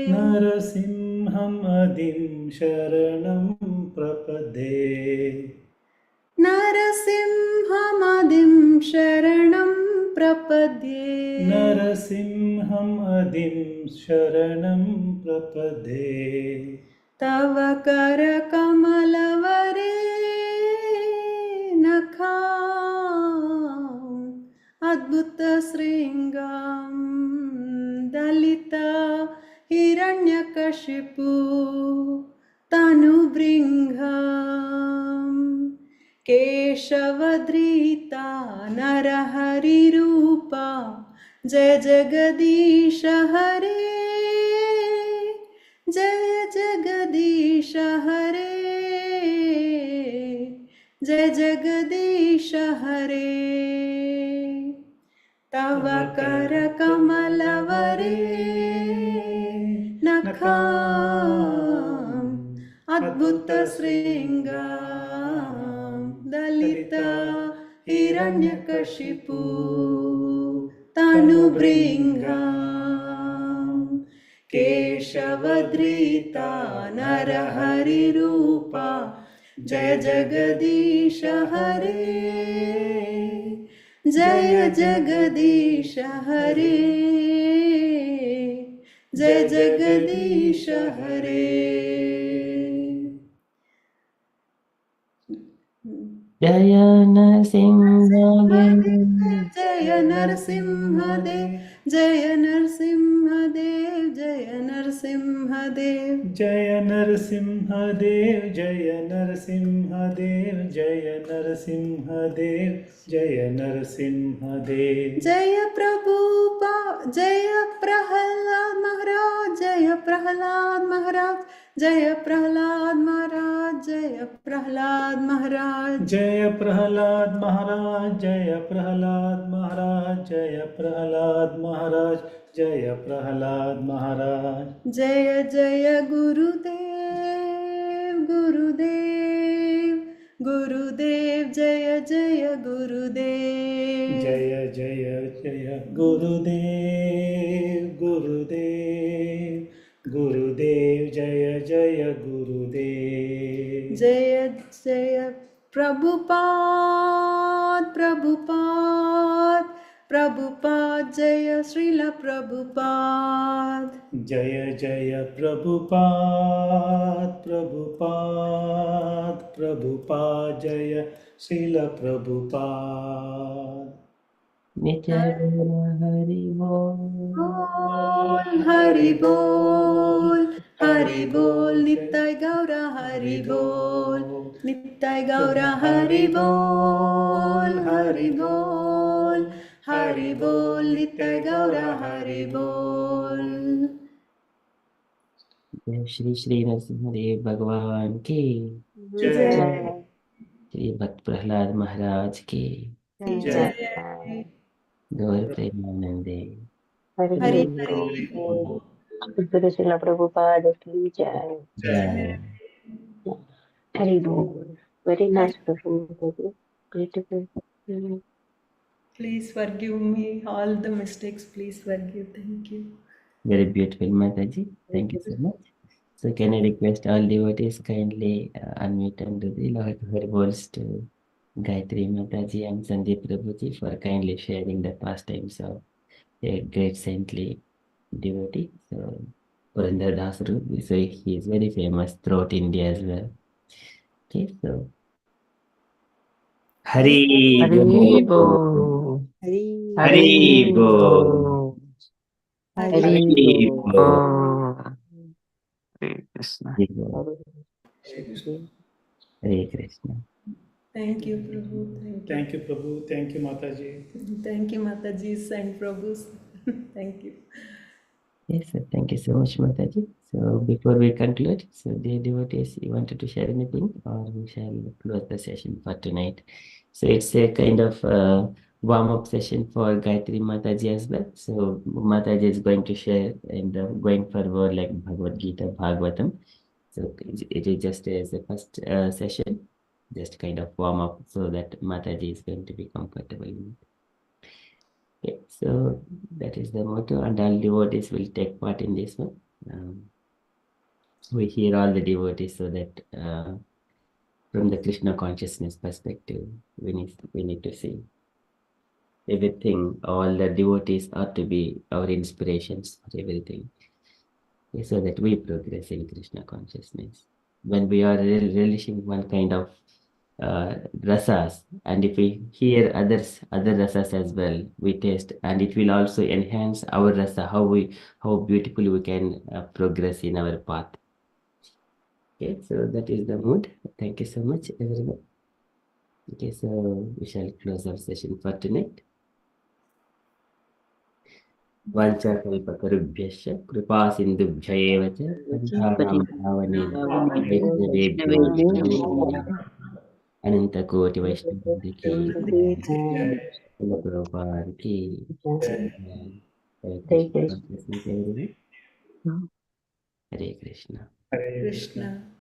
Narasimham Adim Sharanam Prapade Narasimhamadim Sharanam Prapadye Narasimham Adim Sharanam Prapade Tava Kara Kamalavare Nakham Adbhuta Sringam Dalita Hiranyakashipu Tanubringham Keshavadrita Narahari Rupa Jai Jagadisha Hare Jai Jagadisha Hare Jai Jagadisha Hare Tava Kara Kamalavare Nakham Adbhuta Sringam Dalita Hiranyakashipu Tanubringham Keshavadrita Narahari Rupa Jai Jagadisha Hare Jai Jagadisha Hare Jai Jagadisha Hare Jaya Narsimha Dev. Jaya Narasimha Dev Jaya Narasimha Dev Jaya Narasimha Dev Jaya Narasimha Dev Jaya Narasimha Dev Jaya Narasimha Dev Jaya Narasimha Dev Jaya Prabhupada Jaya Prahlad Maharaj Jaya Prahlad Maharaj Jaya Prahlad Maharaj Jaya Prahlad Maharaj Jaya Prahlad Maharaj Jaya Prahlad Maharaj Jaya Prahlad Maharaj Jaya Prahlad Maharaj Jaya Jaya Gurudev Gurudev Gurudev Jaya Jaya Gurudev Jaya Jaya Jaya Gurudev Gurudev Gurudev Jaya Jaya Gurudev Jaya Jaya Prabhupada Prabhupada Prabhupada Jaya Srila Prabhupada Jaya Jaya Prabhupada Prabhupada Prabhupada Jaya Srila Prabhupada Nitya Hari Bol. Bol Hari Bol Hari Bol Nittai Gaura Hari Bol Nittai Gaura Hari Bol Hari Bol Hari Bol Nittai Gaura Hari Bol जय श्री श्री नरसिंहदेव भगवान की Jai Jai. Shri भक्त प्रहलाद महाराज की Jai. Jai Gaur Premanande Hari Hari Bol. Guru Srila Prabhupada ki jai. Jai. Hari Bol. Very nice Prabhupada. Beautiful. Mm. Please forgive me all the mistakes. Please forgive. Thank you. Very beautiful, Mataji. Thank you so much. So can I request all devotees kindly unmute and do the Lord Harbols to Gayatri Mataji and Sandeep Prabhuji for kindly sharing the pastimes of a great saintly devotee. So Purandara Daasaru, so he is very famous throughout India as well. Okay, so Hari Hari Bo, Bol. Hari Hari Bo, Bol. Hari Hari Bol. Bo, Hare Krishna. Hari Bo, Hare Krishna. Thank you, Prabhu. Thank you. Thank you, Prabhu. Thank you, Mataji. Thank you, Mataji and Prabhus. Thank you. Yes, sir. Thank you so much, Mataji. So before we conclude, so dear devotees, you wanted to share anything, or we shall close the session for tonight. So it's a kind of warm-up session for Gayatri Mataji as well. So Mataji is going to share and going forward like Bhagavad Gita, Bhagavatam. So it is just as a first session, just kind of warm up so that Mataji is going to be comfortable in it. Okay, so that is the motto, and all devotees will take part in this one. We hear all the devotees so that from the Krishna consciousness perspective, we need to see everything. All the devotees are to be our inspirations for everything, okay, so that we progress in Krishna consciousness. When we are relishing one kind of rasas, and if we hear other rasas as well, we taste, and it will also enhance our rasa, how beautifully we can progress in our path. Okay, so that is the mood. Thank you so much, everyone. Okay, so we shall close our session for tonight. वाञ्छाकल्पतरुभ्यश्च कृपासिन्धुभ्य एव च पतितानां पावनेभ्यो वैष्णवेभ्यो नमो नमः। अनन्तकोटिवैष्णववृन्द की प्रभुपाद की हरे कृष्ण, हरे Krishna. Krishna.